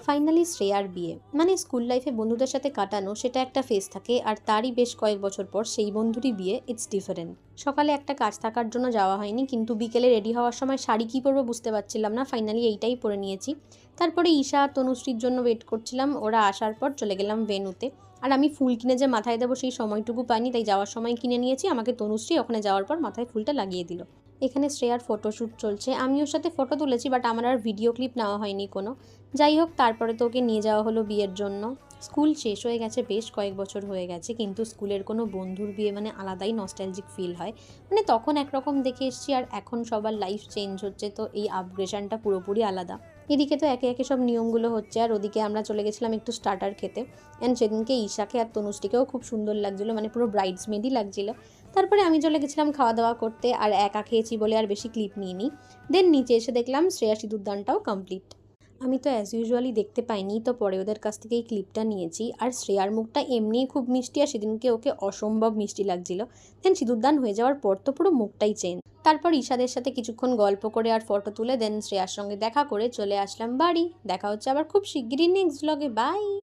Finally শ্রেয়ার বিয়ে, মানে school লাইফে বন্ধুদের সাথে কাটানো সেটা একটা ফেজ থাকে, আর তারই বেশ কয়েক বছর পর সেই বন্ধুরই বিয়ে। It's different. সকালে একটা কাজ থাকার জন্য যাওয়া হয়নি, কিন্তু বিকেলে রেডি হওয়ার সময় শাড়ি কী পরবো বুঝতে পারছিলাম না, ফাইনালি এইটাই পরে নিয়েছি। তারপরে ঈশা আর তনুশ্রীর জন্য ওয়েট করছিলাম, ওরা আসার পর চলে গেলাম ভেন্যুতে। আর আমি ফুল কিনে যে মাথায় দেবো সেই সময়টুকু পাইনি, তাই যাওয়ার সময় কিনে নিয়েছি। আমাকে তনুশ্রী ওখানে যাওয়ার পর মাথায় ফুলটা লাগিয়ে দিল। এখানে শ্রেয়ার ফটোশ্যুট চলছে, আমি ওর সাথে ফটো তুলেছি, বাট আমার আর ভিডিও ক্লিপ নেওয়া হয়নি কোনো। যাই হোক, তারপরে তো ওকে নিয়ে যাওয়া হলো বিয়ের জন্য। স্কুল শেষ হয়ে গেছে, বেশ কয়েক বছর হয়ে গেছে, কিন্তু স্কুলের কোনো বন্ধুর বিয়ে মানে আলাদাই নস্টালজিক ফিল হয়। মানে তখন একরকম দেখে এসেছি, আর এখন সবার লাইফ চেঞ্জ হচ্ছে, তো এই আপগ্রেশনটা পুরোপুরি আলাদা। এদিকে তো একে একে সব নিয়মগুলো হচ্ছে, আর ওদিকে আমরা চলে গেছিলাম একটু স্টার্টার খেতে। অ্যান্ড সেদিনকে ঈশাকে আর তনুশ্রীকেও খুব সুন্দর লাগছিলো, মানে পুরো ব্রাইডসমেডই লাগছিলো। তারপরে আমি চলে গেছিলাম খাওয়া দাওয়া করতে, আর একা খেয়েছি বলে আর বেশি ক্লিপ নিইনি। দেন নিচে এসে দেখলাম শ্রেয়া সিঁদুরদানটাও কমপ্লিট। আমি তো অ্যাজ ইউজুয়ালি দেখতে পাইনি, তো পরে ওদের কাছ থেকে এই ক্লিপটা নিয়েছি। আর শ্রেয়ার মুখটা এমনিই খুব মিষ্টি, আর সেদিনকে ওকে অসম্ভব মিষ্টি লাগছিল। দেন সিঁদুরদান হয়ে যাওয়ার পর তো পুরো মুখটাই চেঞ্জ। তারপর ঈশাদের সাথে কিছুক্ষণ গল্প করে আর ফটো তুলে দেন শ্রেয়ার সঙ্গে দেখা করে চলে আসলাম বাড়ি। দেখা হচ্ছে আবার খুব শিগগিরই নেক্সট ব্লগে। বাই।